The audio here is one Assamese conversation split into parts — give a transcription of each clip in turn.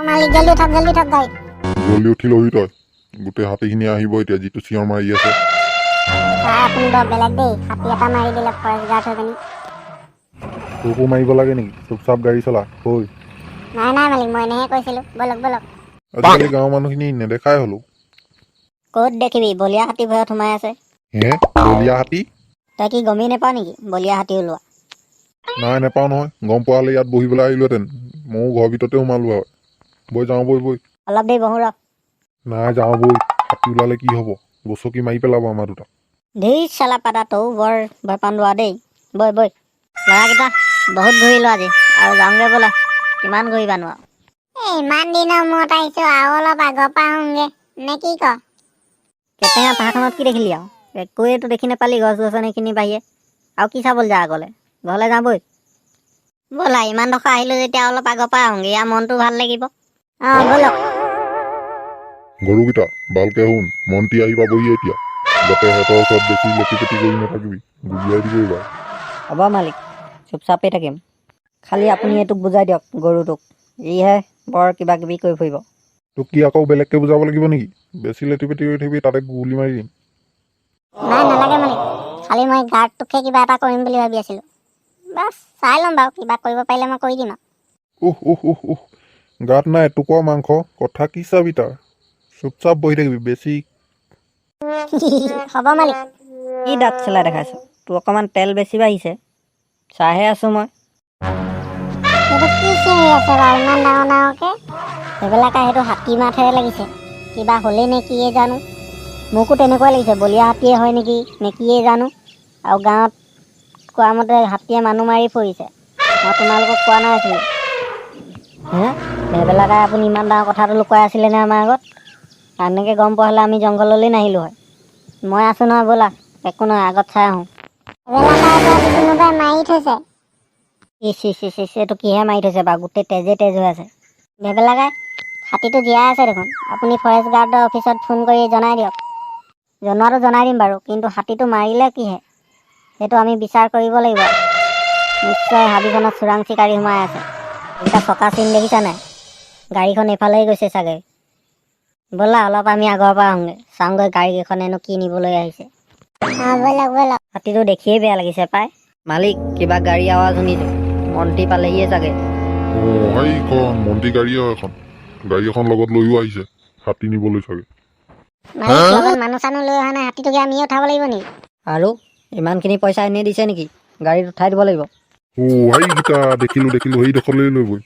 মালিক জলদি উঠক গাড়ী জলদি উঠি লহি তই গোটেই হাতীখিনি আহিব এতিয়া যিটো চিঞৰ মাৰি আছে ছাৰ আপুনি বৰ বেলেগ দেই হাতী এটা মাৰি দিলে ফৰেষ্ট গাৰ্ড হৈ পিনি তোকো মাৰিব লাগে নেকি চুপচাপ গাড়ী চলা হৈ নাই মালিক মই এনেহে কৈছিলোঁ বলক আজিকালি গাঁৱৰ মানুহখিনি নেদেখাই হলো ক'ত দেখিবি বলীয়া হাতী ভয়ত সোমাই আছে হে বলীয়া হাতী তই কি গমেই নাপাৱ নেকি বলীয়া হাতী ওলোৱা নাই নেপাওঁ নহয় গম পোৱা হ'লে ইয়াত বহিবলৈ আহিলোহেঁতেন ময়ো ঘৰৰ ভিতৰতে সোমালো হয় বৈ যাওঁ বৈ অলপ দেৰি বহো ৰ নাই যাওঁ বৈ হাতী ওলালে কি হ'ব গছকি মাৰি পেলাব আমাৰ দুটা ধেই চালা পাতা তৌ বৰ ভয় পান্দোৱা দেই বৈ ল'ৰাকেইটা বহুত ঘূৰিলোঁ আজি আৰু যাওঁগৈ ব'লা কিমান ঘূৰিবানো আৰু ইমান দিনৰ মূৰত আহিছোঁ আৰু অলপ আগৰ পৰা আহোঁগৈ নে কি ক কেটেঙা পাহাৰখনত কি দেখিলি আৰু একোৱেতো দেখি নাপালি গছ গছনিখিনি বাহিৰে আৰু কি চাবলৈ যা আগলৈ ঘৰলৈ যাওঁ ব'লা ইমান ডোখৰ আহিলোঁ যেতিয়া অলপ আগৰ পৰা আহোঁগৈ ইয়াৰ মনটো ভাল লাগিব অঁ ব'লক গৰুকেইটা ভালকে শুন মন্ত্ৰী আহি পাবহি এতিয়া যাতে সিহঁতৰ ওচৰত বেছি লেটি পেটি কৰি নাথাকিবি গুলিয়াই দিব এইবাৰ হ'ব মালিক চুপচাপেই থাকিম খালি আপুনি এইটোক বুজাই দিয়ক গৰুটোক ইহে বৰ কিবা কিবি কৰি ফুৰিব তোক কি আকৌ বেলেগকে বুজাব লাগিব নেকি বেছি লেটি পেটি কৰি থাকিবি তাতে গুলি মাৰি দিম নাই নালাগে মালিক খালি মই গাৰ্ডটোকে কিবা এটা কৰিম বুলি ভাবি আছিলোঁ বাছ চাই ল'ম বাৰু কিবা কৰিব পাৰিলে মই কৰি দিম উহ গাত নাই এটুকুৰা মাংস কথা কি চাবি তাৰ চুপচাপ বহি থাকিবি বেছি হ'ব মালিক কি দাঁত চেলাই দেখাইছ তোৰ অকণমান তেল বেছি বাঢ়িছে চাহে আছোঁ মই সেইটো কি চিঞৰি আছে বাৰু ইমান ডাঙৰকৈ সেইবিলাকে সেইটো হাতী মাতহে লাগিছে কিবা হ'লেই নে কিয়ে জানো মোকো তেনেকুৱাই লাগিছে বলীয়া হাতীয়ে হয় নেকি নে কিয়ে জানো আৰু গাঁৱত কোৱা মতে হাতীয়ে মানুহ মাৰি ফুৰিছে মই তোমালোকক কোৱা নাই আছিলোঁ হে সেইবিলাকে আপুনি ইমান ডাঙৰ কথাটো লুকুৱাই আছিলে নে আমাৰ আগত এনেকৈ গম পোৱা হ'লে আমি জংঘললৈ নাহিলোঁ হয় মই আছোঁ নহয় ব'লা একো নহয় আগত চাই আহোঁ মাৰি থৈছে ইচ এইটো কিহে মাৰি থৈছে বাৰু গোটেই তেজে তেজ হৈ আছে ভেবেলাগাই হাতীটো জীয়াই আছে দেখোন আপুনি ফৰেষ্ট গাৰ্ডৰ অফিচত ফোন কৰি জনাই দিয়ক জনোৱাটো জনাই দিম বাৰু কিন্তু হাতীটো মাৰিলে কিহে সেইটো আমি বিচাৰ কৰিব লাগিব নিশ্চয় হাবিখনত চোৰাং চিকাৰী সোমাই আছে এতিয়া চকা চিন দেখিছা নাই গাড়ীখন এইফালেই গৈছে চাগে ব'লা অলপ আমি আগৰ পৰা আহোঁগৈ চাওঁগৈ গাড়ীকেইখনেনো কি নিবলৈ আহিছে ব'লক হাতীটো দেখিয়েই বেয়া লাগিছে পাই মালিক কিবা গাড়ী আৱাজ শুনিছোঁ মন্ত্ৰী পালেহিয়ে চাগে এইখন মন্ত্ৰী গাড়ীয়ে এখন গাড়ী এখন লগত লৈও আহিছে হাতী নিবলৈ চাগে মানুহ চানুহ লৈ অহা নাই হাতীটোকে আমিয়ে উঠাব লাগিব নেকি আৰু ইমানখিনি পইচা এনেই দিছে নেকি গাড়ীত উঠাই দিব লাগিব এইকেইটা দেখিলোঁ সেইডোখৰলৈ লৈ বৈ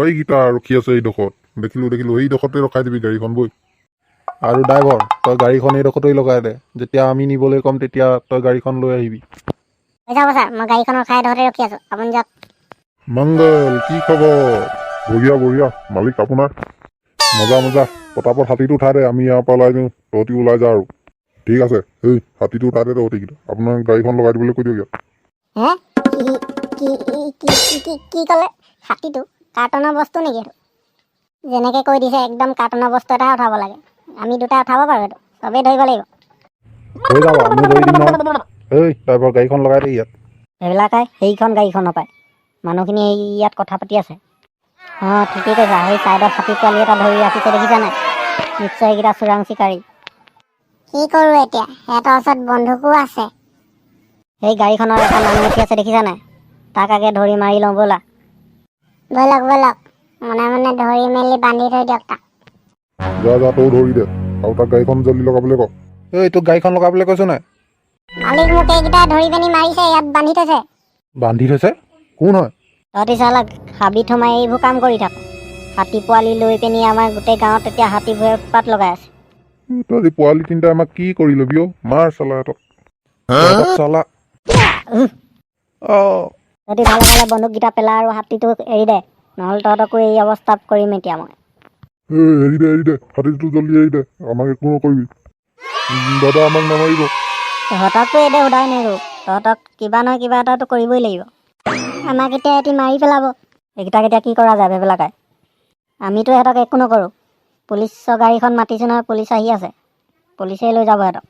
এইকেইটা ৰখি আছে এইডোখৰত দেখিলোঁ সেইডোখৰতে ৰখাই দিবি গাড়ীখন বৈ আৰু ড্ৰাইভাৰ তই গাড়ীখন এইডোখৰতেই লগাই দে যেতিয়া আমি নিবলৈ ক'ম তেতিয়া তই গাড়ীখন লৈ আহিবি হৈ যাব ছাৰ মই গাড়ীখন ৰখাই ডোখৰতে ৰখি আছোঁ আপুনি যাওক মংগল কি খবৰ বঢ়িয়া মালিক আপোনাৰ মজা পটাপট হাতীটো উঠাই দে আমি ইয়াৰ পৰা ওলাই দিওঁ তহঁতি ওলাই যা আৰু ঠিক আছে এই হাতীটো উঠাই দে তহঁতিকেইটা আপোনাৰ গাড়ীখন লগাই দিবলৈ কৈ দিয়ক ইয়াত হে কি ক'লে হাতীটো কাৰ্টনৰ বস্তু নেকি এইটো যেনেকৈ কৈ দিছে একদম কাৰ্টনৰ বস্তু এটাহে উঠাব লাগে আমি দুটা উঠাব পাৰোঁ এইটো চবেই ধৰিব লাগিব হৈ যাব আমি ধৰি দিম নহয় এই ড্ৰাইভাৰ গাড়ীখন লগাই দে ইয়াত সেইবিলাকে সেইখন গাড়ীখন নাপায় মানুহখিনি ইয়াত কথা পাতি আছে অঁ ঠিকেই কৈছা সেই ছাইডত হাতী পোৱালি এটা ধৰি ৰাখিছে দেখিছা নাই নিশ্চয় এইকেইটা চোৰাং চিকাৰী কি কৰোঁ এতিয়া সিহঁতৰ ওচৰত বন্ধুকো আছে সেই গাড়ীখনৰ এটা নাম লিখি আছে দেখিছা নাই তাক আগে ধৰি মাৰি লওঁ ব'লা ব'লক মনে ধৰি মেলি বান্ধি থৈ দিয়ক তাক যা তৌ ধৰি দে আৰু তাক গাড়ীখন জল্দি লগাবলৈ ক এই তোক গাড়ীখন লগাবলৈ কৈছো নাই মালিক মোক এইকেইটা ধৰি পিনি মাৰিছে ইয়াত বান্ধি থৈছে কোন হয় তহঁতি চালক হাবিত সোমাই এইবোৰ কাম কৰি থাক হাতী পোৱালি লৈ পিনি আমাৰ গোটেই গাঁৱত এতিয়া হাতীবোৰে উৎপাত লগাই আছে তহঁতি পোৱালি তিনিটা আমাক কি কৰি ল'বি অ' মাৰ চালা এটক চালা তহঁতি ভালে বন্দুককেইটা পেলা আৰু হাতীটো এৰি দে নহ'লে তহঁতকো এই অৱস্থাত কৰিম এতিয়া মই এৰি দে হাতীটো জল্দি এৰি দে আমাক একো নকৰিবি দাদা আমাক নামাৰিব তহঁতকতো এতিয়া সোধাই নাই তহঁতক কিবা নহয় কিবা এটাতো কৰিবই লাগিব আমাক এতিয়া এটি মাৰি পেলাব এইকেইটাক এতিয়া কি কৰা যায় সেইবিলাকে আমিতো সিহঁতক একো নকৰোঁ পুলিচৰ গাড়ীখন মাতিছোঁ নহয় পুলিচ আহি আছে পুলিচেই লৈ যাব সিহঁতক